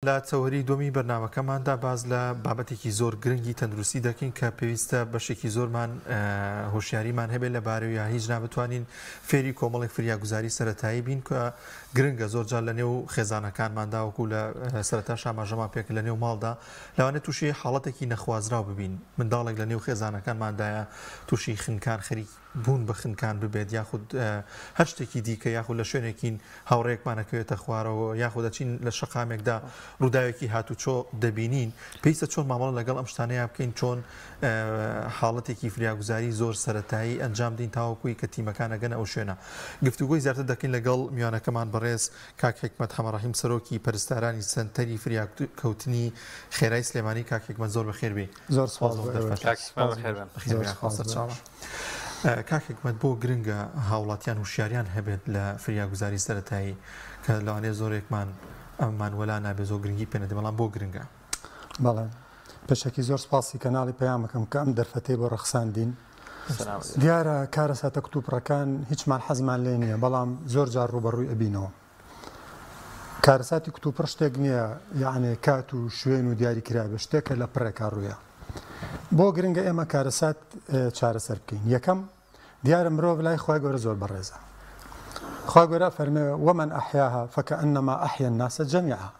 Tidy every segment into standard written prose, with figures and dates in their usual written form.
لا چاوەری دومی بەرنامەکەماندا باز لە بابەتێکی زۆر گرنگی تەندروستی دەکەین کە پێویستە بەشێکی زۆرمان هۆشیاریمان هەبێت لەبارەی یا هیچ نابتوانین فێری کۆمەڵێک فریاگوزاری سەرەتایی بین کە گرنگە زۆرجار لە نێو خێزانەکانماندا وەکو لە سەرەتا شاماژەمان پێک لە نێو ماڵدا لەوانێت تووشی حاڵەتێکی نەخوازراو ببین منداڵێک لە نێو خێزانەکانماندایە تووشی خنکان خەریک بوون بە خنکان ببێت یاخود هەر شتێکی دیکە یاخود لە شوێنێکین هاوڕێکمانەکەوێتە خوارەوە یاخود دەچین لە شەقامێکدا ڕووداوێکی هاتوچۆ دەبینین پێویستە چۆن مامەڵە لەگەڵ ئەم شتانەیە بکەین چۆن حاڵەتێکی فریاگوزاری زۆر سەرەتایی ئەنجام دین تاوەکوی کە تیمەکان ئەگەن ئەو شوێنە گفتوگۆی زیاتر دەکەین لەگەڵ میوانەکەمان بەڕێز کاک حکمەت حەمەڕەحیم سەرۆکی پەرستارانی سەنتەری فریاکەوتنی خێرای سلێمانی کاک حکمەت زۆر بەخێر بێ زۆر سپاس کاک حکمەت بۆ گرنگە هاوڵاتیان وشیاریان هەبێت لە فریاگوزاری سەرەتایی کە لەوانەیە زۆرێکمان ئەممان وەلا نابێ زۆر گرنگی پێنەدە بەڵام بۆ گرنگە بەڵێ پێشەکی زۆر سپاسی کەناڵی پەیامەکەم کە ئەم دەرفەتەی بۆ ڕەخساندین دیارە کارە ساتە کتوپڕەکان هیچمان حەزمان لێ نییە بەڵام زۆر جار ڕوبەڕووی ئەبینەوە کارەساتی کتوپڕ شتێک نییە یعنی کات و شوێن و دیاریکرا بە شتێکە لە پڕێکا ڕوویە بۆ گرنگە ئێمە کارەسات چارەسەر بکەین یەکەم دیارە مرۆڤ لای خۆی گەورە زۆر بەڕێزە خوا گەورە فەرمێ ومن ئەحیاها فکەئەنەما ئەحیا الناس جەمیعا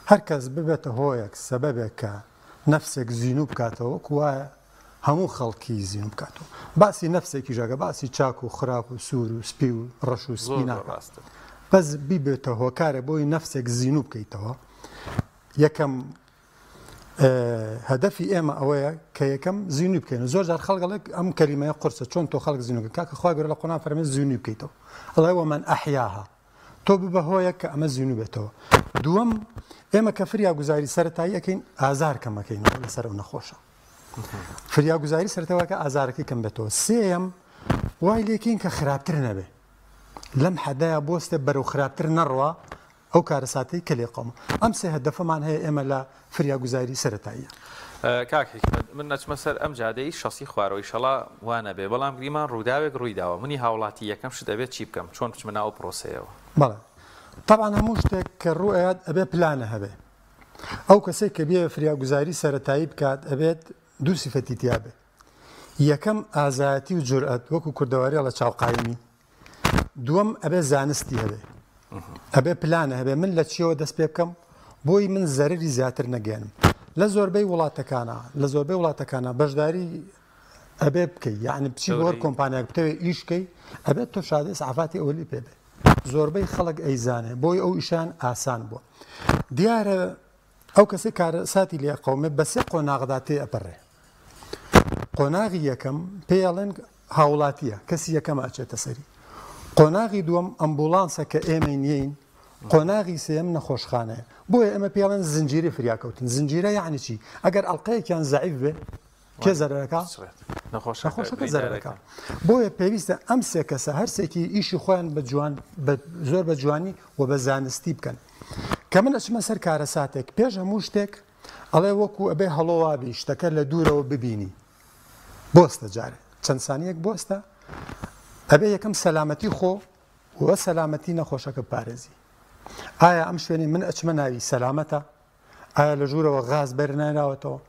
هەر کەس ببێتە هۆیەک سەبەبێک کە نەفسێک زیینوو بکاتەوە وایە هەموو خەڵکی زیینوو بکاتەوە باسی نەفسێکی ژەگە باسی چاک و خراپ و سوور و سپی و ڕەش و سپی ناکات بەس بیبێتە هۆکارە بۆی نەفسێک زیینوو بکەیتەوە یەکەم هەدەفی ئێمە ئەوەیە کە یەکەم زیینوی بکەین زۆر جار خەڵگەڵک ئەم کەلیمەیە قورسە چۆن تۆ خەڵک زیینوکە کاکە خوا گەورە لە قورئان فەرمێ زیینوی بکەیتەوە ئەڵێ ومن ئەحیاها تۆ ببە هۆیەک کە ئەمە زیینوو بێتەوە دووەم ئێمە کە فریاگوزاری سەرەتایی ئەەکەین ئازار کەمەکەینەوە لەسەر ئەو نەخۆشە فریاگوزاری سەرەتاوەکە ئازارەکەی کەم بێتەوە سێەم وای لێکین کە خراپتر نەبێ لەم حەدایە بۆستێ بەرەو خراپتر نەڕوا ئەو کارەساتی کە لێ قەومە ئەم سێ هەدەفەمان هەیە ئێمە لە فریاگوزاری سەرەتاییە کاک حکمەت من نەچمە سەر ئەم جادەی شەسی خوارەوەی شەڵا وانە بێ بەڵام گریمان ڕووداوێک ڕوویداوە منی هاوڵاتی یەکەم شت دەبێت چی بکەم چۆن بچمە ناو پرۆسەیەوە بەڵێ طبعا هەموو شتێک کە ڕوئات ئەبێ پلانە هەبێ ئەو کەسێک کە بێ فریاگوزاری سەرەتایی بکات ئەبێت دوو سیفەتی تیا بێ یەکەم ئازایەتی و جورئەت وەکو کوردەواری لە چاوقایمی دووەم ئەبێ زانستی هەبێ ئەبێ پلانە هەبێ من لە چیەوە دەست پێ بکەم بۆی من زەرری زیاتر نەگەێنم لە زۆربەی وڵاتەکانە بەشداری ئەبێ بکەی یعنی بچی بۆ کۆمپانیاک بتەوێ ئیشکەی ئەبێت تۆ شادێ سعفاتی ئەولی پێ بێ زۆربەی خەڵک ئەیزانێ بۆی ئەو ئیشان ئاسان بووە دیارە ئەو کەسی کارەساتی لێ قەومێ بەسێ قۆناغدا تێ ئەپەڕێ قۆناغی یەکەم پێڵێن هاوڵاتیە کەسی یەکەم ئاچێتە سەری قۆناغی دووەم ئەمبوڵانسە کە ئێمە نیین قۆناغی سێم نەخۆشخانەیە بۆیە ئەمە پێڵێن زنجیری فریاکەوتن زنجیرە یعنی چی ئەگەر ئەڵلقەیەکیان زەعیف بێ کێ زەرەکە نەخۆشەکە زەرەکە بۆیە پێویستە ئەم سێ کەسە هەرسێکی ئیشی خۆیان زۆر بە جوانی و بە زانستی بکەن کە من ئەچمە سەر کارەساتێک پێش هەموو شتێک ئەڵێ وەکو ئەبێ هەڵۆوابی شتەکە لە دوورەوە ببینی بۆستە جارێ چەند سانیەک بۆستە ئەبێ یەکەم سەلامەتی خۆ وە سەلامەتی نەخۆشەکە پارێزی ئایا ئەم شوێنی من ئەچمە ناوی سەلامەتە ئایا لە ژوورەوە غاز بەرناراوەتەوە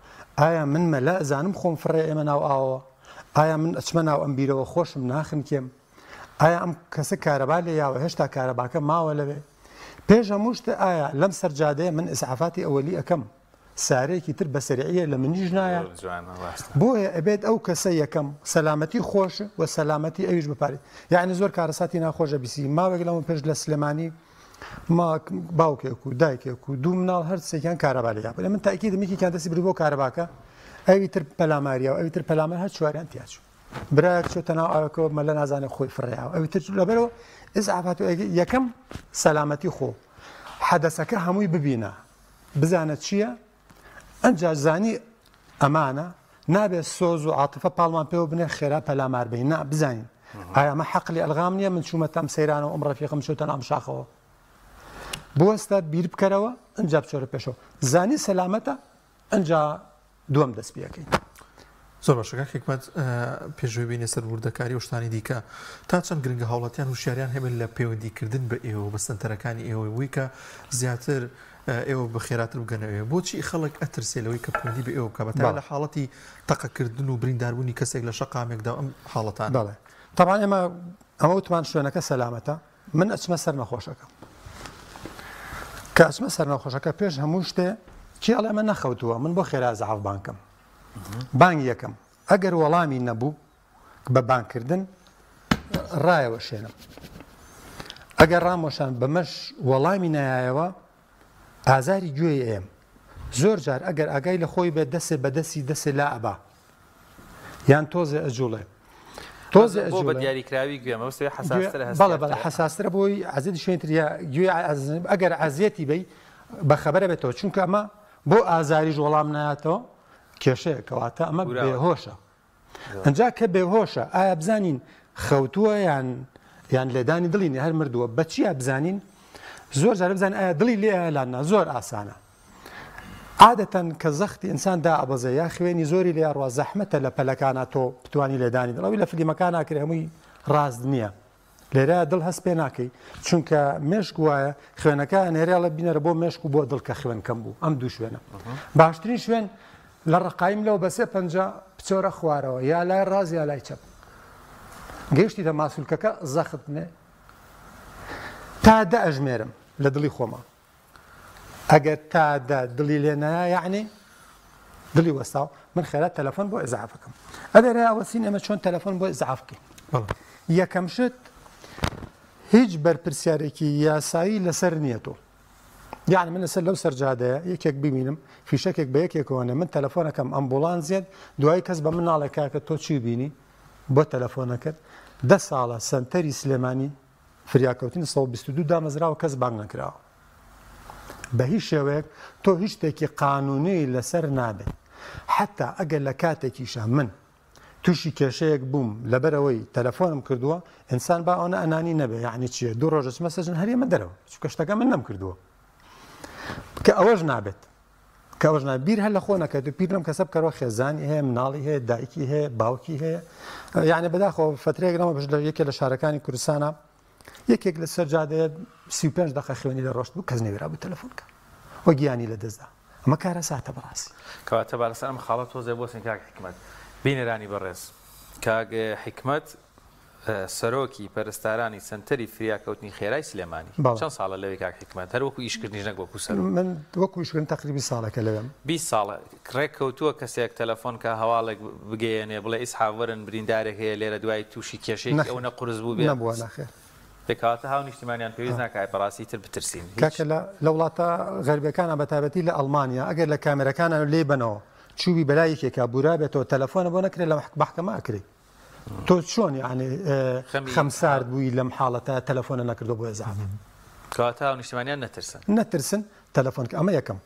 ئایا من مەلا ئەزانم خۆم فڕێ ئێمە ناو ئاوە ئایا من ئەچمە ناو ئەم بیرەوە خۆشم ناخن کێم ئایا ئەم کەسە کارەبا لێ یاوە هێشتا کارەباکە ماوە لەوێ پێش هەموو شتە ئایا لەم سەرجادەیە من ئیسعافاتی ئەوەلی ئەەکەم سارێکی تر بەسەریعە لە منیش نایە بۆیە ئەبێت ئەو کەسە یەکەم سەلامەتی خۆش و سەلامەتی ئەویش بپارێت یعنی زۆر کارەساتی ناخۆشە بیسی ماوێک لەمە پێش لە سلێمانی باوکێک و دایکێک و دوو مناڵ هەر سێکیان کارەبا لە یاپە من تاکی دەمیکیان دەستی بری بۆ کارەباکە ئەوی تر پەلاماریە و ئەوی تر پەلامە هەر چواریان تیاچوو برایەک چۆتە ناو ئاوەکەوە مەلە نازانێت خۆی فڕێەوە ئەوی تر لەبەرەوە ئیسعافات یەکەم سەلامەتی خۆ حەدەسەکە هەمووی ببینە بزانە چییە ئەنجا زانی ئەمانە نابێت سۆز و عاتفە پاڵمان پێوە بنێ خێرا پەلامار بین نا بزانین ئایا ئەمە حەقلی ئەلغام نییە من چوومە تام سەیرانەوە ئەم ڕەفیقم چۆتە نام شاخەوە بوەستە بیر بکەرەوە ئەنجا بچۆرە پێشەوە زانی سەلامەتە ئەنجا دووەم دەست پێەکەین زۆر باشەکە حکمەت پێشوی بینێ سەر وردەکاری و شتانی دیکە تا چەند گرنگە هاوڵاتیان وشیاریان هەبێت لە پەیوەندیکردن بە ئێوە بە سنتەرەکانی ئێوە وی کە زیاتر ئێوە بە خێراتر بگەنەوێ بۆچی خەڵک ئەترسێلەوەی کە پەیوەندی بە ئێوە بکە بەتای لە حاڵەتی تەقەکردن و برینداربوونی کەسێک لە شەقامێکدا ئەم حاڵەتان بەڵێ طبعا ئەمە وتمان شوێنەکە سەلامەتە من ئەچمە سەر نەخۆشەکە کە ئەچمە سەر نەخۆشەکە پێش هەموو شتێ چی ئەڵێ ئەمە نەخەوتووە من بۆ خێرا زەعاف بانکەم بانگ یەکەم ئەگەر وەڵامی نەبوو بە بانکردن ڕایەوە شێنم ئەگەر ڕامۆشان بەمەش وەڵامی نایایەوە ئازاری گوێی ئێم زۆر جار ئەگەر ئاگای لە خۆی بێ دەسێ بەدەستی دەسێ لا ئەبا یان تۆزێ ئەجوڵێ تۆزێ بە دیاریکراوی گوێمە بەڵێ حساسترە بۆی عزیزی شوێنتریا گوێ ئەگەر عزیەتی بی بەخەبەرە بێتەوە چونکە ئەمە بۆ ئازاریش وەڵام نایاتەوە کێشەیە کەواتە ئەمە بێهۆشە ئەجا کە بێهۆشە ئایا بزانین خەوتووە یان لێدانی دڵی هەر مردووە بەچی بزانین زۆر جارە بزانین ئایا دڵی لێ لانا زۆر ئاسانە عادەتەن کە زەختی ئینساندا ئەبەزە یا خوێنی زۆری لێ ڕوا زەحمەتە لە پەلەکانە تۆ بتوانی لێدانی دڵەوەی لە فلیمەکان ناکرێ هەمووی ڕاست نییە لێرە دڵ هەست پێ ناکەی چونکە مێشک وایە خوێنەکە نێریا لە بینەرە بۆ مێشک و بۆ دڵکە خوێن کەم بوو ئەم دوو شوێنە باشترین شوێن لە ڕقایم لەو بەسێ پەنجە بچۆرە خوارەوە یا لای ڕاز یا لای چەپ گەیشتی دە ماسوولکەکە زەخت نێ تا دە ئەژمێرم لە دڵی خۆمە ئەگەر تا دە دڵی لێ نایە یعنی دڵی وەستاو من خێرات تەلەفۆن بۆ ئیزعافەکەم ئەدەرە ئەوەسین ئەمە چۆن تەلەفۆن بۆ ئیزعاف بکەین یەکەم شت هیچ بەرپرسیارێکی یاسایی لەسەر نییە تۆ یعنی من لەسەر لەو سەرجادەیە یەکێک ببینم فیشەکێک بە یەکێکەوەنە من تەلەفۆنەکەم ئەمبوڵانسیێت دوای کەس بە من ناڵێ کاکە تۆ چی بینی بۆ تەلەفۆنەکەت 10 ساڵە سنتەری سلێمانی فریاکەوتنی 122 دامەزراوە کەس بانگ نەکراوە بە هیچ شێوەیەک تۆ هیچ شتێکی قانونی لەسەر نابێت حتا ئەگەر لە کاتێکیشە من تووشی کێشەیەک بووم لەبەرەوەی تەلەفۆنم کردووە ئینسان با ئەوە ئەنانی نەبێ یعنی چییە دوو ڕۆژەس مەسەجن هەریەمە دەرەوە چونکە شتەکە من نەم کردووە کە ئەوەش نابێت کە ئەوەش بیر هەر لە خۆ نەکەێت و پیرم کەسە بکەرەوە خێزانی هەیە مناڵی هەیە دایکی هەیە باوکی هەیە یعنی بەداخۆ فترەیەک نەمە بەش لە یەکێک لە شارەکانی کوردستانە یەکێک لە سەرجادەیە 35 دقیقە خوێنی لە ڕۆشت بوو کەس نەوێرا بوو تەلەفۆنکە وە گیانی لە دەستدا ئەمە کارە ساتە بەڕاستی کەواتە بارەسەر ئەم خاڵە تۆزێ بۆسین کاک حکمەت بینێرانی بەڕێز کاک حکمەت سەرۆکی پەرستارانی سنتەری فریاکەوتنی خێرای سلێمانی چەند ساڵە لەوێ کاک حکمەت هەر وەکو ئیشکردنیش نەک وەکو سەر من وەکو ئیشکردن تقریبی ساڵەکە لەوێم 20 ساڵە ڕێککەوتووە کەسێک تەلەفۆن کە هەواڵێک بگەیەنێ بڵێ ئیسحاوەرن بریندارێک هەیە لێرە دوای تووشی کێشەیەک ئەو نەقورس بوو بێ نەبووە ناخێر پێکاتە هاو نیشتیمانیان پێویست ناکای بەڕاستی تر بترسین کاکە لە وڵاتە غەربیەکانە بەتایبەتی لە ئەڵمانیا ئەگەر لە کامێرەکانە لێ بنەوە چوبی بەلای یەکێکا بورا بێتەوە تەلەفۆنە بۆ نەکرێت لە محکەمە ئەکرێت تۆ چۆن یعنی خەمسارد بووی لەم حاڵەتە تەلەفۆنە نەکردو بۆ ئێزاف کەواتە هاو نیشتیمانیان نەترسن تەلەفۆنکە ئەمە یەکەم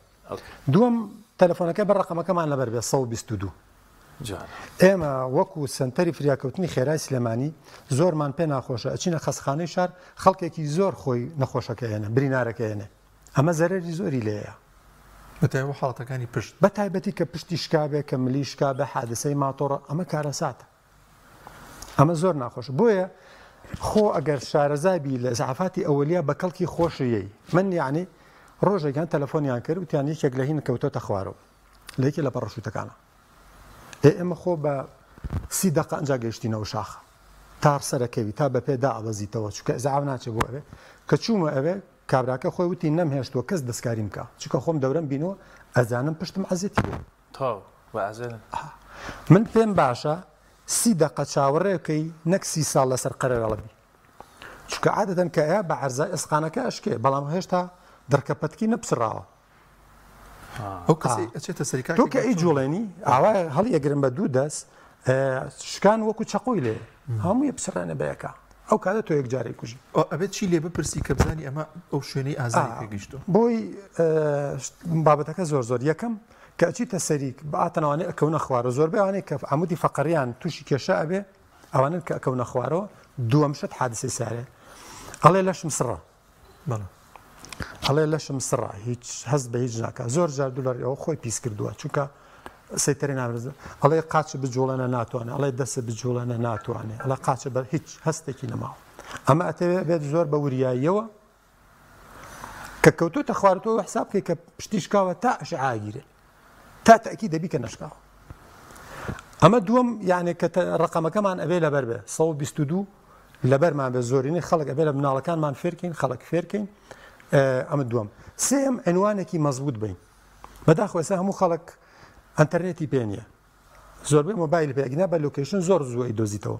دووەم تەلەفۆنەکە بە ڕقەمەکەمان لەبەر بێ 122 ئێمە وەکو سنتەری فریاکەوتنی خێرای سلێمانی زۆرمان پێ ناخۆشە ئەچینە خەسخانەی شار خەڵکێکی زۆر خۆی نەخۆشەکەیەنە برینارەکەیەنە ئەمە زەرەری زۆری لێیە بەتایبەتی حاڵەتەکانی پشت بە تایبەتی کە پشتی شکابێ کە ملی شکابە حادسەی ماتۆڕە ئەمە کارە ساتە ئەمە زۆر ناخۆش بۆیە خۆ ئەگەر شارەزابی لە زعفاتی ئەوەلیا بە کەڵکی خۆشیەی من یعنی ڕۆژێکیان تەلەفۆنیان کرد وتیان یەکێک لە هین کەوتۆتە خوارەوە لە یەکێ لە پەڕەشوتەکانە ئێمە خۆ بە 30 دقیقە ئەنجا گەیشتینەوە شاخە تار سەرەکەوی تا بە پێدا ئەوەزیتەوە چونکە ئەزعاف ناچێت بۆ ئەوێ کە چوومە ئەوێ کابراکە خۆی وتی نەمهێشتووە کەس دەستکاریم بکە چونکە خۆم دەورەم بینەوە ئەزانم پشتم عەزیەتی بوو من پێم باشە 30 دقیقە چاوەڕێکەی نەک 30 ساڵ لەسەر قەرەرەڵەبی چونکە عادەتەن کە ئەیە بە عەرزای ئەسقانەکە ئەشکێ بەڵام هێشتا دەرکەپەتکی نەپسراوە ئەو کەسی ئەچێتە سەریکا تۆ کە ئەی جوڵێنی ئاوا هەڵی ئەگرن بە دوو دەست شکان وەکو چەقۆی لێ هەمووی پسرانە بەیەکە ئەو کاتە تۆ یەک جارێک کوژی ئەبێت چی لێ بپرسی کە بزانی ئەمە ئەو شوێنەی ئازاری پێگەیشتووە بۆی بابەتەکە زۆر یەکەم کە ئەچیتە سەریک بەئاتەنەوانەی ئەکەونە خوارە زۆربەی ئەوانەی کە عەمودی فەقەریان تووشی کێشە ئەبێ ئەوانن کە ئەکەونە خوارەوە دووەم شت حادسەی سارێ ئەڵێ لەشم سڕە هەڵێ لەشم سڕە هیچ هەست بە هیچ ناکە زۆر جار دوولەر ئەوە خۆی پیس کردووە چونکە سەیتەری نابرزە ئەڵێ قاچە بجوڵەنە ناتوانێت ئەڵێ دەسە بجوڵەنە ناتوانێت ئەڵە قاچە بە هیچ هەستێکی نەماوە ئەمە ئەتەوێت بێت زۆر بە وریاییەوە کە کەوتۆتە خواردەوە حساب بکەی کە پشتیشکاوە تا ئەشعاگیرێ تا تەکی دەبی کە نشکاوە. ئەمە دووەم یعنی کە ڕقەمەکەمان ئەبێ لەبەر بێ 122 لەبەرمان بە زۆرینەی خەڵک ئەبێ لە مناڵەکانمان فێرکەین خەڵک فێرکەین. ئەمە دووەم. سێم عنوانێکی مەزبوط بین. بەداخۆ ئێستا هەموو خەڵک ئەنتەرنێتی پێ نییە. زۆربەی مۆبایل پێگینا بە لۆکیشن زۆر زوۆی دۆزیتەوە.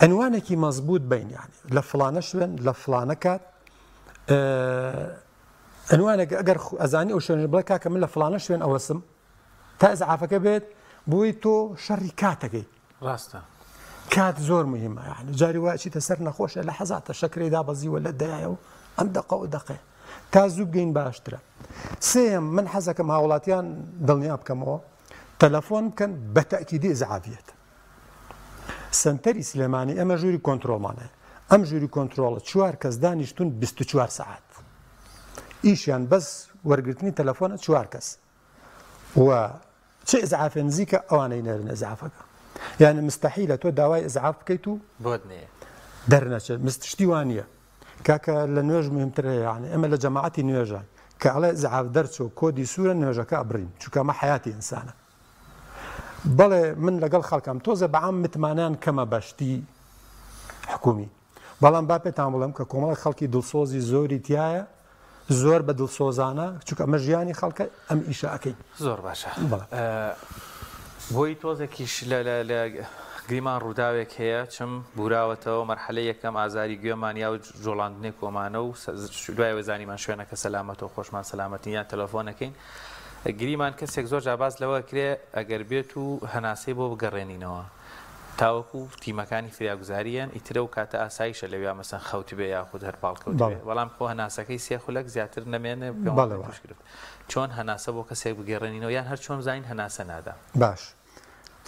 عنوانێکی مەزبوط بین یعنی لە فڵانە شوێن لە فڵانە کات عنوانێک ئەگەر ئەزانی ئەو شوێنە بڵێ کاکە من لە فڵانە شوێن ئەوەسم تا ئەزعافەکە بێت بۆی تۆ شەڕی کاتەکەی. ڕاستە. کات زۆر مهمە یعنی جاری وایە چیتە سەر نەخۆشە لە حەزاتە شەکرەی دابەزیوە لە دایەوە ئەم دەقە و دەقێ تا زوو بگەین باشترە. سێم من حەزەکەم هاوڵاتیان دڵنیا بکەمەوە تەلەفۆن بکەن بە تەئکیدی ئیزعافیەت. سنتەری سلێمانی ئەمە ژووری کۆنتڕۆڵمانەیە. ئەم ژووری کۆنتڕۆڵە 4 کەس دانیشتون 24 سەعات. ئیشیان بەس وەرگرتنی تەلەفۆنە 4 کەس. و چه ئیزعافێ نزیکە ئەوانەی نەرن ئیزعافەکە. یعنی مستحیلە تۆ داوای ئیزعاف بکەیت و دەرنەچێت مستشتی وان نییە. کاکە لە نوێژ مهمترە یعنی ئەمە لە جەماعەتی نوێژە کە ئەڵێ ئیزعاف دەرچۆ کۆدی سوورە نوێژەکە ئەبڕین چونکە ئەمە حیاتی ئینسانە. بەڵێ من لەگەڵ خەڵکم تۆزە بەعام متمانیان کەمە بەشتی حکومی. بەڵام با پێتان بڵێم کە کۆمەڵی خەڵکی دڵسۆزی زۆری تایە زۆر بە دڵسۆزانە چونکە ئەمە ژیانی خەڵکە ئەم ئیشە ئەەکەی. زۆر باشە. بۆی تۆزێکیش لە گریمان ڕووداوێک هەیە چم بوراوەتەوە مەرحەلەی یەکەم ئازاری گوێمان یا جۆڵاندنێک کۆمانە و دوای وەزانیمان شوێنەکە سەلامەتەوە خۆشمان سەلامەتی یان تەلەفۆنەکەین. گریمان کەسێک زۆر جاباز لەوە کرێ ئەگەر بێت و هەناسەی بۆ بگەڕێنینەوە تاوەکو تیمەکانی فریاگوزاریان ئیترە و کاتە ئاسایشە لەوێ مەسەن خەوتی بێ یاخود هەر پاڵکەوت بەڵام خۆ هەناسەکەی سێ خولەک زیاتر نەمێنێ پێشگرفت. چۆن هەناسە بۆ کەسێک بگەڕێنینەوە یان هەر چۆن زانین هەناسە نادا. باش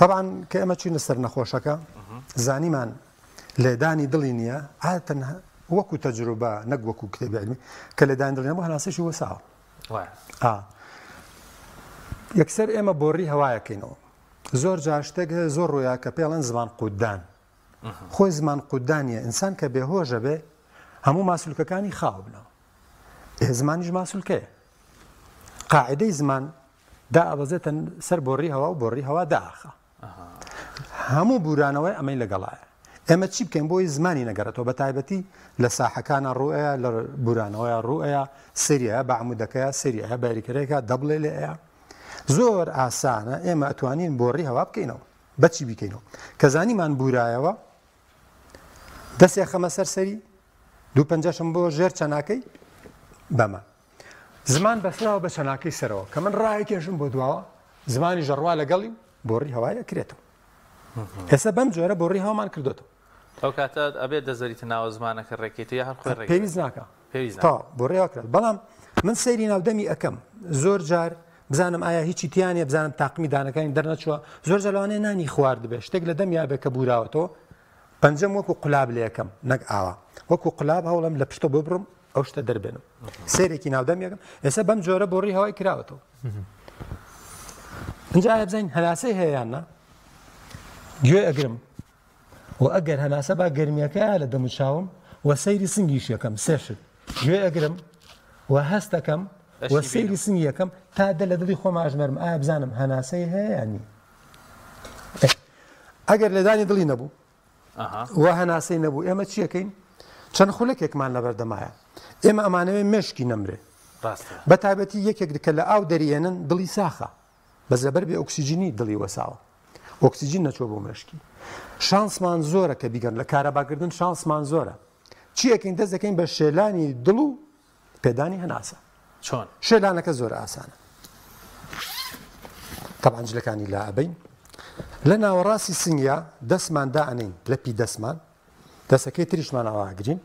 طبعاً کە ئەمە چینە سەر نەخۆشەکە زانیمان لێدانی دڵی نییە عادەتەن وەکو تەجروبە نەک وەکو کتێبی علمی کە لێدانی دڵی نەبوو هەناسەیشی وەساوە. یەکسەر ئێمە بۆڕی هەوایەکەینەوە. زۆر جار شتێک زۆر ڕوویە کە پێڵەن زمان قودان. خۆی زمان قودانیە ئینسان کە بێهۆژە بێ هەموو ماسوولکەکانی خاو بنەوە. زمانیش ماسوولکەیە. قاعدەی زمان دا ئەبەزێتە سەر بۆڕی هەوا و بۆڕی هەوا داخە. هەموو بورانەوەی ئەمەی لەگەڵایە. ئێمە چی بکەین بۆی زمانی نەگەڕێتەوە بە تایبەتی لە ساحەکانە ڕوئەیە لە بورانەوەیە ڕوئەیە سریە بە عمودەکەیە سریە بەریکەرێکە دەبڵێ لێەیە. زۆر ئاسانە ئێمە ئەتوانین بۆڕی هەوا بکەینەوە بەچی بکەینەوە کە زانیمان بورایەوە دەستێ خەمە سەرسەری 250 بۆ ژێر چەناکەی بەمە زمان بەسراوە بە چەناکەی سەرەوە کە من ڕایکێشم بۆ دواوە زمانی ژەڕوا لەگەڵی بۆڕی هەوایە کرێتەوە. ئێستا بەم جۆرە بۆڕی هەوامان کردوێتەوە. ئەو کاتە ئەبێت دەزەریتە ناوە زمانەکە ڕێکێتی یا هەر خۆی پێویست ناکە تا بۆڕێوە کرێت. بەڵام من سەیری ناودەمی ئەەکەم زۆر جار بزانم ئایا هیچی تیانە بزانم تاقمی دانەکانی دەرنەچووە زۆر جەلوانێ نانی خوارد بێ شتێک لە دەم یا بێ کە بوراوەتەوە پەنجەم وەکو قولاب لێ یەکەم نەک ئاوا وەکو قولاب هەوڵم لە پشتە ببڕم ئەو شتە دەربێنم سێرێکی ناودەم یەکەم ئێستا بەم جۆرە بۆڕی هەوای کراوەتەوە. اینجا ئایا بزانین هەناسەی هەیەیاننا گوێ ئەگرم و ئەگەر هەناسە با گەرمیەکە لە دەموچاوم و سەیری سنگیش یەکەم سێشت گوێ ئەگرم و هەست دەکەم وە سەیری سنگی یەکەم تا دە لە دڵی خۆم ئاژمێرم ئایا بزانم هەناسەی هەیە ینی ئەگەر لەدانی دڵی نەبوو وە هەناسەی نەبوو ئێمە چیەکەین چەند خولەکێکمان لەبەردەمایە ئێمە ئەمانەوەی مشکی نەمرێ بە تایبەتی یەکێک کە لە ئاو دەریێنن دڵی ساخە بەس لەبەر بێ ئۆکسیجینی دڵی وەساوە ئۆکسیجین نەچۆ بۆ مشکی شانسمان زۆرە کە بیگەن لە کارەباکردن شانسمان زۆرە چیەکەین دەست دەکەین بە شێلانی دڵ و پێدانی هەناسە چۆن شێلانەکە زۆر ئاسانە تەبعاً جلەکانی لا ئەبەین لە ناوەڕاستی سنگیا دەستمان دائەنین لە پی دەستمان دەستەکەی تریشمان ئاواگرین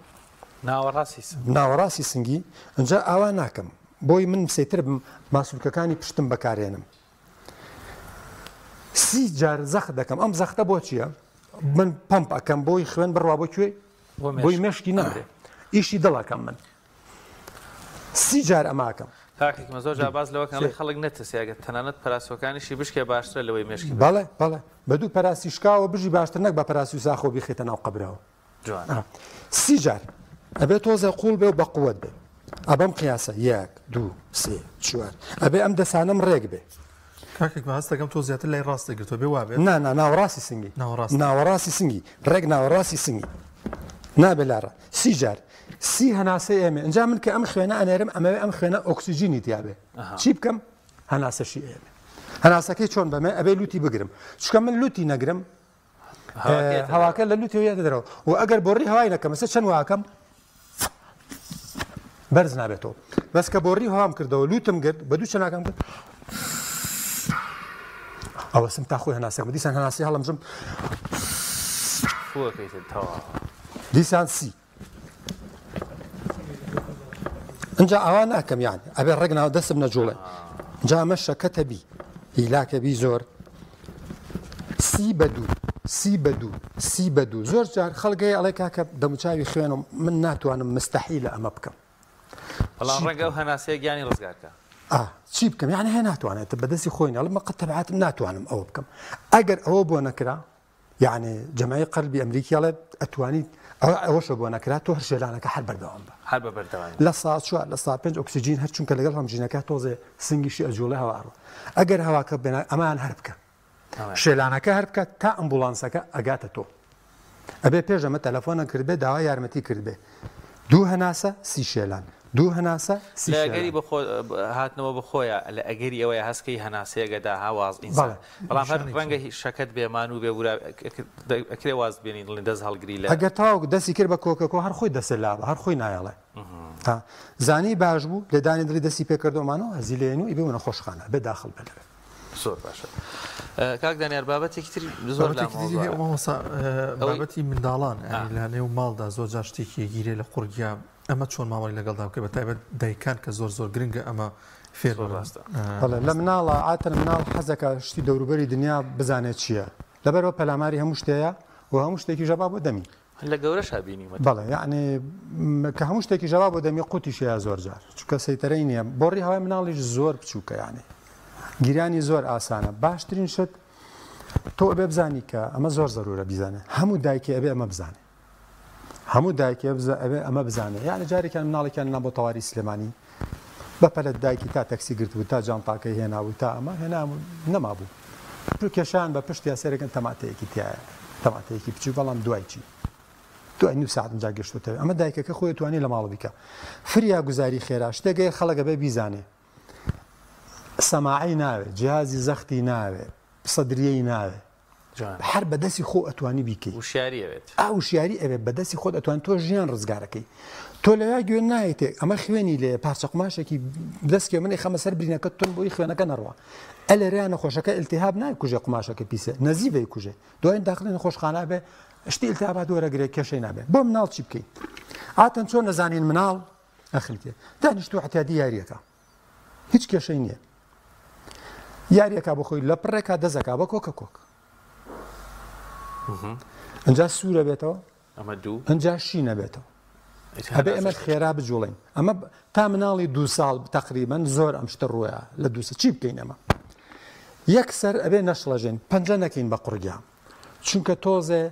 ناوەڕاستی سنگی ئەنجا ئاوا ناکەم بۆی من سێتر ماسوولکەکانی پشتم بەکارێنم 30 جار زەخت دەکەم ئەم زەختە بۆ چییە من پەمپ ئەەکەم بۆی خوێن بڕوا بۆ کوێ بۆی مشکی نەبێ ئیشی دڵەکەم من 30 جار ئەماکەم تاکێکمە زۆر جاباز لەوەکان خەڵک نەتەسیاگە تەنانەت پەراسۆکانیشی بشکێ باشترە لەوەی مشکی بەڵێ بەڵێ بە دوو پەراسی شکاوە بژی باشتر نەک بە پەراسی و ساخۆ بیخێتە ناو قەبرەوە 30 جار ئەبێت تۆزە قوڵ بێ و بە قووەت بێ ئەبەم قیاسە 1 2 3 4 ئەبێ ئەم دەسانەم ڕێک بێ کاکێک بەهاست دەکەم تۆ زیاتر لای ڕاست دەگرێتەوە بێ وابێت ناوەڕاستی سنگی ناوەڕاستی سنگی ڕێک ناوەڕاستی سنگی نابێ لارە سی جار سی هەناسەی ئێمە ئەنجا من کە ئەم خوێنە ئەنێرم ئەمەوێ ئەم خوێنە ئۆکسسیژینی تیاابێ چی بکەم هەناسەشی ئێمە هەناسەکەی چۆن بەمە ئەبێ لوتی بگرم چکە من لوتی نەگرم هەواکە لە لوتی دەدرەوە و ئەگەر بۆڕی هەوای نەکەم مەسە چەند واکەم بەرز نابێتەوە بەس کە بۆڕی هەوام کردەوە لوتم گرت بە دوو چەناکەم کرد ئەوە سم تا خۆی هەناسەکەم دیسان هەناسی هەڵمژم دیسان سی اینجا ئەوە ناکەم یان ئەبێ ڕێگناوە دەستم نەجوڵێ جا ئەمە شەکەتە بی هیلاکە بی زۆر سی بە دوو زۆر جار خەڵگەی ئەڵێ کاکە دەموچاوی خوێنم من ناتوانم مستەحیلە ئەمە بکەم بەڵام ڕەنگە ئەو هەناسەیە گیانی ڕزگارکە چی بکەم یعنی هەیە ناتوانێت بەدەستی خۆین ئەڵمە قەت تەبعاتم ناتوانم ئەوە بکەم ئەگەر ئەوە بۆ نەکرا یعنی جەمعی قەلبی ئەمریکیاڵێ ئەتوانیت ئەوەشە بۆ نەکرا تۆ هەر شێلانەکە هەر بەردەوام بە هەر بە بەردەوام لە ساعت 4 لە ساعت 5 ئۆکسسیژین هەر چونکە لەگەڵ هەمژینەکە تۆزێ سنگیشی ئەجوڵێ هەواڕۆ ئەگەر هەواکە بێنە ئەمان هەر بکە شێلانەکە هەر بکە تا ئەمبوڵانسەکە ئەگاتە تۆ ئەبێ پێش ئەمە تەلەفۆنە کردبێ داوای یارمەتی کردبێ دوو هەناسە سی شێلان دوو هەناسە سی ئەگەری هاتنەوە بخۆیە لە ئەگەری ئەوەیە هەستکەی هەناسەیەگەدا هاواز ئینسان بەڵام هەر ڕەنگە شەکەت بێمان و بێ ئەکرێ واز بێنین دڵی دەست هەڵگری لە ئەگەر تاو دەستی کرد بە کۆکەکۆ هەر خۆی دەسێ لابە هەر خۆی نایەڵێ زانی باش بوو لێدانی دڵی دەستی پێکردەوەمانەوە هەزی لێن و ئیبێ نەخۆشخانە بێ داخل بێ زۆر باشە کاک دانیار بابەتێکی تر زۆر بابەتی منداڵان لە نێو ماڵدا زۆر جار شتێکی گیرێ لە قورگیا ئەمە چۆن ماوەی لەگەڵدا بکە بە تایبەت دایکان کە زۆر گرنگە ئەمە فێر ڕاستە لە مناڵە ئاتەن مناڵ حەزەکە شتی دەوروبەری دنیا بزانێت چییە لەبەرەوە پەلاماری هەموو شتەیە و هەموو شتێکی ژەبا بۆ دەمی لە گەورەش بینیمە بەڵێ یعنی کە هەموو شتێکی ژەوا بۆ دەمی قوتیشەیە زۆر جار چونکە سەیتەرەی نییە بۆڕی هەوای مناڵیش زۆر بچووکە یانێ گیرانی زۆر ئاسانە باشترین شت تۆ ئەبێ بزانی کە ئەمە زۆر زەرورە بیزانێ هەموو دایکێ ئەبێ ئەمە بزانێ هەموو دایکێ ئەبێ ئەمە بزانێ یعنی جارێکیان مناڵێکیان نا بۆ تەواری سلێمانی بەپەلت دایکی تا تەکسی گرتبوو تا جانتاکەی هێناوە تا ئەمە هێنام نەمابوو کێشان بە پشتی سەرەکەن تەماتەیەکی تایە تەماتەیەکی بچوو بەڵام دوای چی دوای نو ساعت جا گەشتوتەوە ئەمە دایکەکە خۆی توانی لە ماڵ بیکە فریا گوزاری خێرا شتێگەی خەڵک ئەبێ بیزانێ سەماعی ناوێت جیازی زەختی ناوێت سەدریەی ناوێت هەر بەدەستی خۆ ئەتوانی بیکەی وشیاری ئەوێت بەدەستی خۆت ئەتوان تۆ ژیان ڕزگارەکەی تۆ لەوای گوێن نایێتێک ئەمە خوێنی لێ پارچە قماشێکی دەستکێ منی خەمە سەر برینەکە تۆن بۆی خوێنەکە نەڕوە ئەلێریان نەخۆشەکە ئیلتیهاب نایکوژێ قماشەکە پیسێ نەزیڤی کوژێ دوای داخلی نەخۆشخانە بێ شتی ئیلتیهابات وەرەگرێ کێشەی نابێ بۆ مناڵ چی بکەیت ئاتەن چۆن نەزانین مناڵ ئەخلکێ دانیشتووە حتیادی یاریەکە هیچ کێشەی نییە یاریەکە بۆ خۆی لە پڕێکا دەزەکا بە کۆکە کۆک ئەجا سوورە بێتەوە ئەجا شینە بێتەوە ئەبێ ئەمە خێرا بجوڵین ئەمە تا مناڵی 2 ساڵ تقریبا زۆر ئەم شتە ڕۆیە لە 2 چی بکەین ئەمە یەکسەر ئەبێ نەشڵەژێن پەنجە نەکەین بە قورگیا چونکە تۆزێ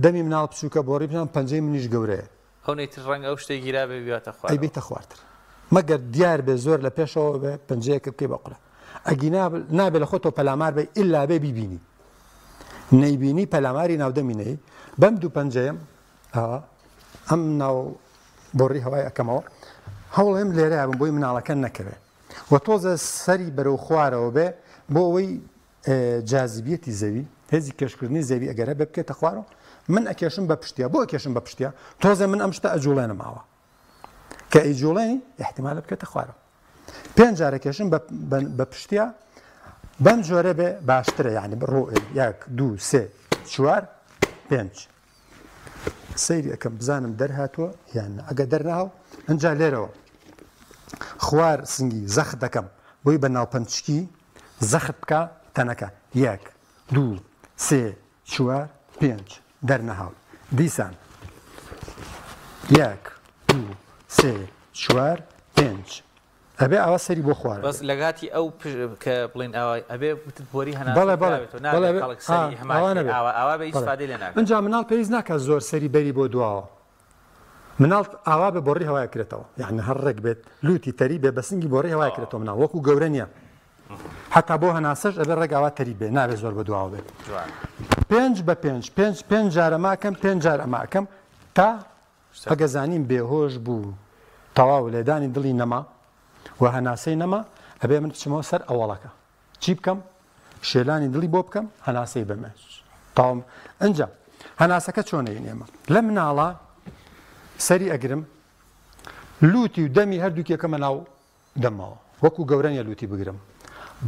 دەمی مناڵ بچووکە بۆڕی بنان پەنجەی منیش گەورەیە هەونەیتر ڕەنگە ئەو شتێک گیرا بێ بێتە خوارد ئەیبێتە خواردتر مەگەر دیار بێ زۆر لە پێشەوە بێ پەنجەیەکە بکەی بە قورە ئەگی نابێ لە خۆتۆ پەلامار بێ ئللا بێ بیبینی نەیبینی پەلاماری ناودەمینەی بەم دوو پەنجەیەم ئەم ناو بۆڕی هەوای ئەەکەمەوە هەوڵێم لێرە بم بۆی مناڵەکە نەکەوێت و تۆزە سەری بەرەو خوارەوە بێ بۆ ئەوەی جاذبیەتی زەوی هێزی کێشکردنی زەوی ئەگەرە بێ بکێتە خوارەوە من ئەکێشم بە پشتیا بۆ ئەکێشم بە پشتیا تۆزە من ئەم شتە ئەجوڵێنە ماوە کە ئەیجوڵێنی احتیمالە بکێتە خوارەوە 5 جارە کێشم بە پشتیا بەم جۆرە بێ باشترە یعنی ڕۆ 1 2 3 4 5 سەیری ئەەکەم بزانم دەرهاتووە یان ئەگە دەرناو ئەجا لێرەوە خوار سنگی زەخت دەکەم بۆی بە ناوپەنچکی زەخت بکە تەنەکە 1 2 3 4 5 دەرنەهاو دیسان 1 2 3 4 5 ئەبێ ئەوە سەری بۆ خوارە بەس لەگاتی ئەو کە بڵێن ئەوە ئەبێ بۆری ئەنجا مناڵ پێویست ناکات زۆر سەری بەری بۆ دواوە مناڵ ئاوا بێ بۆڕی هەوای کرێتەوە یعنی هەڕێک بێت لوتی تەری بێ بەسنگی بۆڕی هەوای کرێتەوە مناڵ وەکو گەورە نییە حتا بۆ هەناسەش ئەبێ ڕێگاوا تەری بێ نابێت زۆر بە دواوە بێت 5 بە 5 جارە ماکەم 5 جار ئەماکەم تا ئەگەزانیم بێهۆش بوو تەواو لێدانی دڵی نەما و هەناسەی نەما ئەبێ من بچمەوە سەر ئەوڵەکە چی بکەم شێلانی دڵی بۆ بکەم هەناسەی بەمێش تاوم ئەنجا هەناسەکە چۆنەی نێمە لە مناڵە سەری ئەگرم لوتی و دەمی هەردووکێکەمە ناو دەمەوە وەکو گەورەنیە لوتی بگرم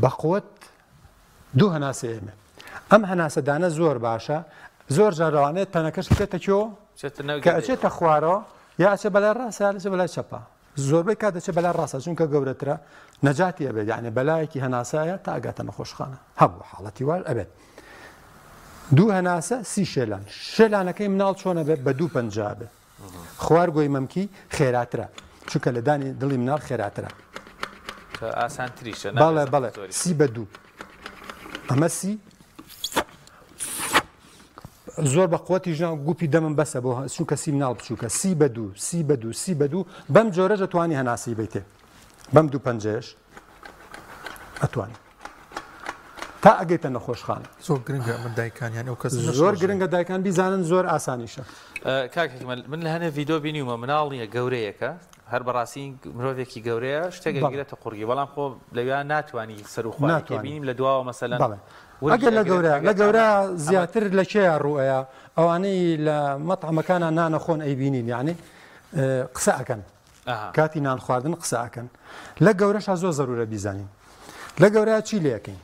بەقوت دوو هەناسە ئێمە ئەم هەناسەدانە زۆر باشە زۆر جارەوانێت تەنەکەش بکێتە کێوە کە ئەچێتە خوارەوە یا ئەچێ بەلای ڕاستە یا ئەچێ بەلای چەپە زۆربەی کات دەچێت بەلای ڕاستە چونکە گەورەترە نەجاتی ئەبێت یعنی بەلایەکی هەناسایە تا ئەگاتە نەخۆشخانە هەبوو حاڵەتی وار ئەبێت دوو هەناسە 30 شێلان شێلانەکەی مناڵ چۆنە بێت بە 2 پەنجا بێت خوار گۆی مەمکی خێراترە چونکە لە دانی دڵی مناڵ خێراترە ئاسانتریشە بەڵێ 30 بە 2 ئەمە 30 زۆر بە قوتی ژناو گوپی دەمم بەسە بۆ چونکە 30 مناڵ بچووکە 30 بە 2 30 بە 2 30 بە 2 بەم جۆرە دەتوانی هەناسی بیتێ بەم 2 پەنجەش ئەتوانی تا ئەگەیتە نەخۆشخانە زۆر گرنگە ئەمە دایکانیان ئەو کەس زۆر گرنگە دایکان بیزانن زۆر ئاسانیشە کاکێکمە من لە هەنێ ڤیدۆ بینیومە مناڵیە گەورەیەکە هەر بەڕاستی مرۆڤێکی گەورەیە شتێک گرێتە قوڕگی بەڵام خۆ لەویان ناتوانانی سەرخوا بینیم لە دواوە مەسەلەن ئەگەر لە گەورە زیاتر لە کێیە ڕوئەیە ئەوانەی لە مەطعمەکانە نانەخۆن ئەیبینین یعنی قسە ئەکەن کاتی نان خواردن قسە ئەکەن لە گەورەش زۆر زەرورە بیزانین لە گەورەیە چی لێەکەین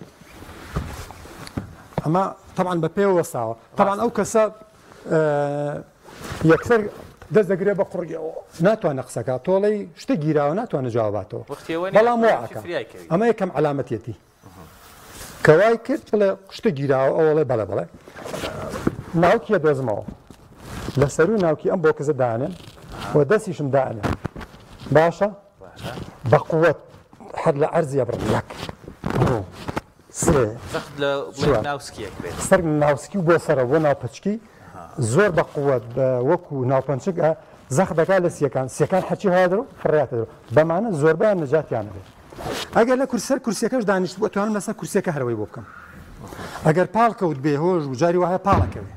ئەمە طبعا بە پێ وەساوە طبعا ئەو کەسە یەکسەر دەست دەگرێت بە قوڕگیەوە ناتوانە قسەکە تۆڵی شتە گیراوە ناتوانە جواباتەوە بەڵام واکە ئەمە یەکەم علامەتێتی کەوای کرد بڵێ شتە گیراوە ئەوڵێ بەڵێ بڵێ ناوکیە دۆزمەوە لە سەروی ناوکی ئەم بۆ کەسە دانێن و دەستیشم دانێن باشە بە قووەت هەر لە عەرزیە بڕ یەک سەر ناوسکی و بۆ سەرە بۆ ناوپەچکی زۆر بە قووەت وەکو ناوپەنچک زەخ دەکات لە سیەکان هەرچی هادرۆ فڕاتە بەمانە زۆربیان نەجاتیانە بێت ئەگەر لە کورسەر کورسەکەش دانیشت بۆ توانم لەسەر کورسەکە هەروەی بۆ بکەم ئەگەر پاڵ کەوت بێهۆش و جاری وایە پاڵەکەوێ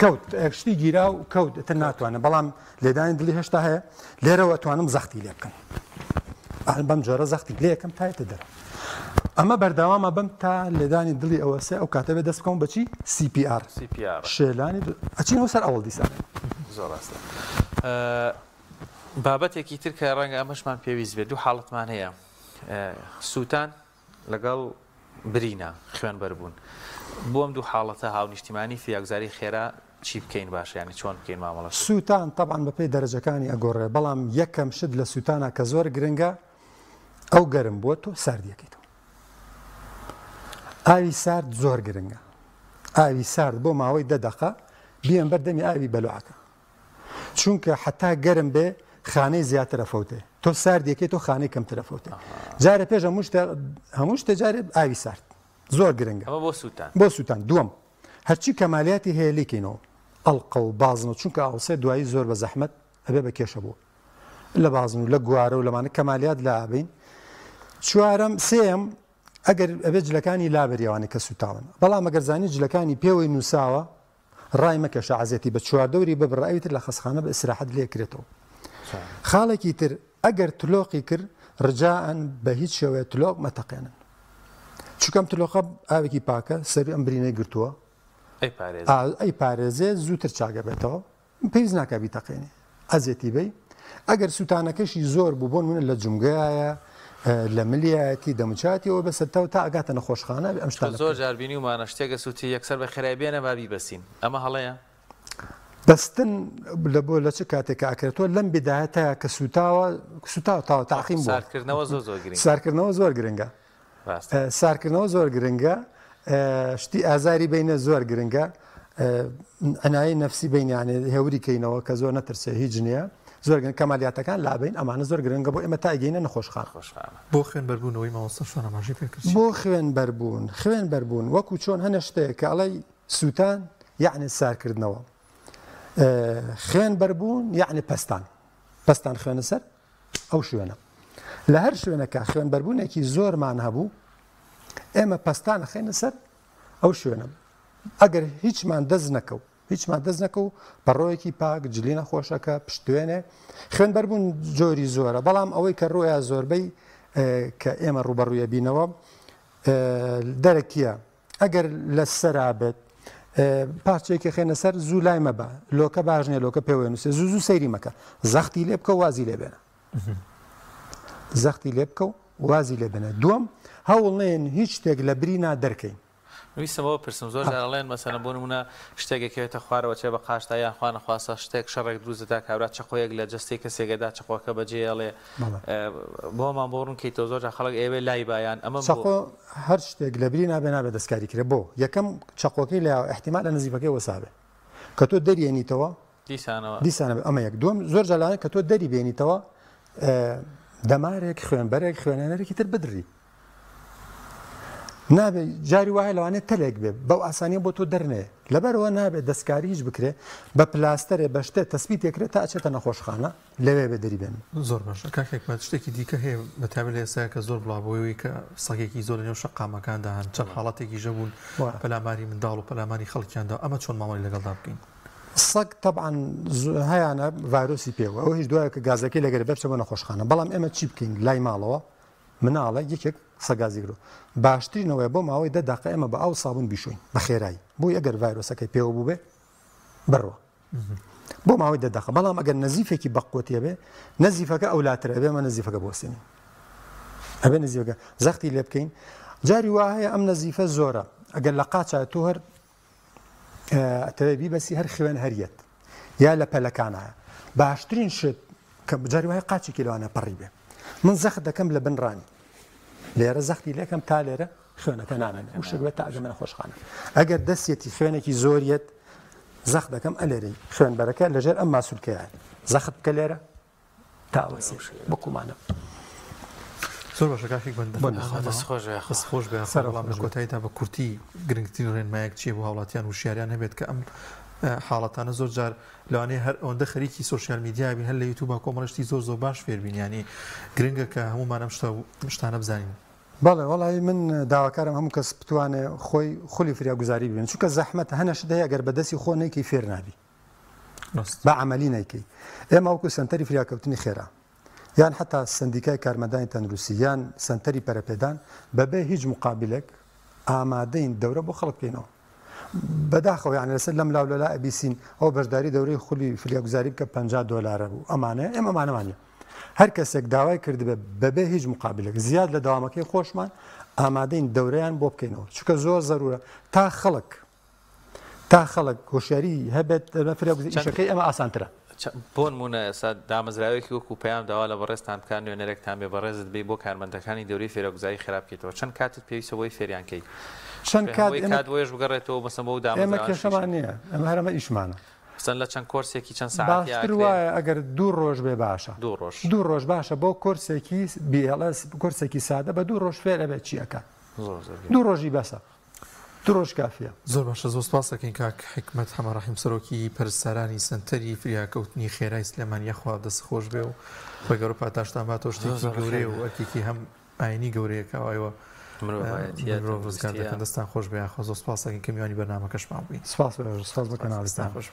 کەوت شتی گیرا و کەوت تر ناتوانە بەڵام لێدانی دڵی هێشتا هەیە لێرەوە توانم زەختی لێ بکەم بەم جۆرە زەختی لێ یەکەم تایەتە دەر ئەمە بەرداوامە بەم تا لێدانی دڵی ئەوەسێ ئەو کاتەبێ دەست بکەم بەچی CPR شێلانی ئەچینەوە سەر ئەوڵ دیسان زۆر ڕاستە بابەتێکی تر کە ڕەنگە ئەمەشمان پێویست بێت دوو حاڵەتمان هەیە سووتان لەگەڵ برینە خوێن بەربوون بۆ ئەم دوو حاڵەتە هاونیشتیمانی فریاگوزاری خێرا چی بکەین باشە ینی چۆن بکەین مامەڵە سووتان طبعا بەپێی دەرەجەکانی ئەگۆڕێ بەڵام یەکەم شت لە سووتانە کە زۆر گرنگە ئەو گەرم بووە تۆ ساردیەکەیتەوە ئاوی سارد زۆر گرنگە ئاوی سارد بۆ ماوەی 10 دقە بیان بەردەمی ئاوی بەلوعەکە چونکە حتا گەرم بێ خانەی زیاترە فەوتێ تۆ ساردیەکەی تۆ خانەی کەمترە فەوتێ جارە پێش هەموو شتە جارێ ئاوی سارد زۆر گرنگە بۆ سووتان دووەم هەرچی کەمالیاتی هەیە لیکەینەوە ئەڵقە و بازن و چونکە ئاوسێ دوایی زۆر بە زەحمەت ئەبێ بە کێشە بوو لە بازن و لە گوارە و لەمانە کەمالیات لا ئابین چوارەم سێم ئەگەر ئەبێ جلەکانی لابەریەوانە کە سوتاون بەڵام ئەگەر زانی جلەکانی پێوەی نووساوە ڕای مەکەشە عەزێتی بە چواردەوری ببڕایی تر لە خەسخانە بە ئیسراحەت لێکرێتەوە خاڵێکی تر ئەگەر تلۆقی کرد ڕجاءن بە هیچ شێوەیە تلۆق مەتەقێنن چونکەم تلۆقە ئاوێکی پاکە سەری ئەم برینەی گرتووە ئەی پارێزێ زووتر چاگە بێتەوە پێویست ناکە بیتەقێنێ ئەزێتی بەی ئەگەر سووتانەکەشی زۆر بوو بۆن منە لە جومگایە لە ملیەتی دەموچاتیەوە بەسەرتەوە تا ئەگاتە نەخۆشخانە ئەم شتە زۆر جاربینی ومانە شتێکە سووتی یەکسەر بە خێرایبێنە بابی بەسین ئەمە هەڵەیە دەستن لە بۆ لە چ کاتێکە ئاکرێتەوە لەم بێداهەتەیە کە سوتاوە تاوە تاقیم بوو سارکردنەوە زۆر گرنگە سارکردنەوە زۆر گرنگە شتی ئازاری بینە زۆر گرنگە ئەنایی نەفسی بینیانێ هێوری کەینەوە کە زۆر نەترسێ هیچ نییە زۆر کەمالیاتەکان لابین ئەمانە زۆر گرنگە بۆ ئێمە تا ئەگەینە نەخۆشخان بۆ خوێن بەربوونەوەی ماوەستە شوانە ماژی پێکرد بۆ خوێن بەربوون وەکو چۆن هەنە شتەیە کە ئەڵەی سووتان یعنی سارکردنەوە خوێن بەربوون یعنی پەستان خوێنە سەر ئەو شوێنە لە هەر شوێنەکە خوێن بەربوونێکی زۆرمان هەبوو ئێمە پەستانە خێنە سەر ئەو شوێنە ئەگەر هیچمان دەست نەکەو پەڕۆیەکی پاک جلی نەخۆشەکە پشتوێنێ خوێن بەربوون جۆری زۆرە بەڵام ئەوەی کە ڕۆیە زۆربەی کە ئێمە ڕوبەڕوویە بینەوە دەرەکیە ئەگەر لە سەرا بێت پارچێکی خێنە سەر زوو لای مەبە لۆکە باش نیە لۆکە پێوە نووسێ زوو سەیری مەکە زەختی لێ بکە وازی لێ بێنە زەختی لێ بکە و وازی لێ بێنە دووەم هەوڵ نێن هیچ شتێک لە برینا دەرکەین ویستەوە پرسم زۆر جارەڵێن مەسەلەن بۆ نمونە شتێکێکێتە خوارەوە چێ بە قاشتا یان خوا نەخواسە شتێک شەڕێک دروستدا کابرا چقۆیەک لە جستی کەسێکەدا چقۆکە بەجێڵێ بۆمان بۆ ڕوونکەیتەوە زۆر خەڵک ئێوێ لای بایان ئەمە هەر شتێک لە بری نابێ نابێت دەستکاری کرێ بۆ یەکەم چقۆکەی لە احتیمال لە نزیفەکەی وەسابێ کە تۆ دەریێنیتەوە دیسانە ئەمە یەک دوم زۆر جالانە کە تۆ دەری بێنیتەوە دەمارێک خوێنبەرێک خوێنەرێکی تر بدڕی نابێ جاری وایە لەوانێت تەلێک بێ بەو ئاسانیە بۆ تۆ دەرنێ لەبەرەوە نابێت دەستکاری هیچ بکرێ بە پلاستەرێ بە شتێت تەسبیت تێکرێت تا ئەچێتە نەخۆشخانە لەوێ بێ دەری بێن زۆر باشە کاکێکمە شتێکی دیکە هەیە بەتابێت لە ئێستا کە زۆر بڵاوەوەی کە سەگێکی زۆر لەنێو شەقامەکاندا هەن چەند حاڵاتێکی ژەبوون پەلاماری منداڵ و پەلاماری خەڵکیاندا ئەمە چۆن مامەڵی لەگەڵدا بکەین سەگ طبعاً هەیەە ڤایرۆسی پێوە ئەو هیچ دوایە کە گازەکەی لەگەر بەچە بۆ نەخۆشخانە بەڵام ئێمە چی بکەین لای ماڵەوە مناڵە یەکێک سەگازیگرۆ باشترینەوەی بۆ ماوەی دەداقە ئێمە بە ئاو سابون بیشوین بە خێرایی بۆی ئەگەر ڤایرۆسەکەی پێوە بوو بێ بڕوە بۆ ماوەی دەداقە بەڵام ئەگەر نەزیفێکی بەقوتێ بێ نەزیفەکە ئەولاترە بێ ئەمە نەزیفەکە بۆسێنین ئەبێ نەزیفەکە زەختی لێ بکەین جاری وایە ئەم نەزیفە زۆرە ئەگەر لە قاچە تۆ هەر تەوێبی بەسی هەر خوێن هەریەت یا لە پەلەکانایە باشترین شت کە جاری وایە قاچێکی لەوانە پەڕی بێ من زەخت دەکەم لە بنڕانی لێرە زەختی لێکم تا لێرە خوێنەکە نامێنێ وشێت تا ئەگەمە نەخۆشخانە ئەگەر دەستێتی خوێنێکی زۆریت زەخت دەکەم ئەلێرەی خوێنبەرەکە لەژێر ئەم ماسوولکەیە زەخت بکە لێرە تاوەسی بەکومانە زۆر باشە کاکێک خۆش بێ سەرڵام لە کۆتاییدا بە کورتی گرنگترین ڕێنمایەک چیە بۆ هاوڵاتیان وشیاریان هەبێت کە ئەم حاڵەتانە زۆر جار لەوانەیە هەر ئەوەندە خەریکی سوۆسیال میدیا بین هەر لە یوتیوب کۆمەڵشتی زۆر باش فێربینیانی گرنگە کە هەمومانە شتانە بزانین بەڵێ وەڵی من داواکارم هەموو کەس بتوانێ خۆی خولی فریاگوزاری ببین چونکە زەحمەتە هەنە شت هەیە ئەگەر بەدەستی خۆ نەیکەی فێر نابی بە عەمەلی نەیکەی ئێمە وەکو سەنتەری فریاکەوتنی خێرا یان حتا سندیکای کارمەندانی تەندروستی یان سەنتەری پەرەپێدان بەبێ هیچ مقابلێک ئامادەین دەورە بۆ خەڵک بکەینەوە بەداخەوە یان لەسەر لەم لاولەلا ئەبیسین ئەو بەشداری دەورەی خولی فریاگوزاری بکە $50 بوو ئەمانەیە ئێمە مانەوانە هەر کەسێک داوای کردبێ بەبێ هیچ مقابلێک زیاد لە داوامەکەی خۆشمان ئامادەین دەورەیان بۆ بکەینەوە چونکە زۆر زەرورە تا خەڵک هۆشیاری هەبێت فریاگوزاریشەکەی ئەمە ئاسانترە بۆ نمونە ئێستا دامەزراوێکی وەکو پێیان داوا لە بەڕێستان بکان نوێنەرێکتان بێ بەڕێزت بێ بۆ کارمەندەکانی دەورەی فێرەگوزاری خراپ بکەیتەوە چەند کاتت پێویستە بۆی فێریانکەی چەند کات بۆیش بگەڕێتەوە بەسم بۆ ئێمە کێشەمان نییە ئەمە هەرەمە ئیشمانە سن لە چەند کۆرسێکی چەند ساعت باشتر وایە ئەگەر 2 ڕۆژ بێ باشە 2 ڕۆژ باشە بۆ کۆرسێکی BLS کۆرسێکی سادە بە 2 ڕۆژ فێر ئەبێت چیەکە 2 ڕۆژی بەسە 2 ڕۆژ کافیە زۆر باشە زۆر سپاس دەکەین کاک حکمەت حەمەڕەحیم سەرۆکی پەرستارانی سەنتەری فریاکەوتنی خێرای سلێمانی خوا دەست خۆش بێ و بە گەورە پاتاشتان باتەوە شتێکی گەورەیە و ئەرکێکی هەم ئاینی گەورەیەکەوەوە مرۆڤ ڕزگار دەکەن دەستان خۆش بێ خۆ زۆر سپاس دەکەین کە میوانی بەرنامەکەشمان بووین سپاس بە کەناڵستان خۆش بێ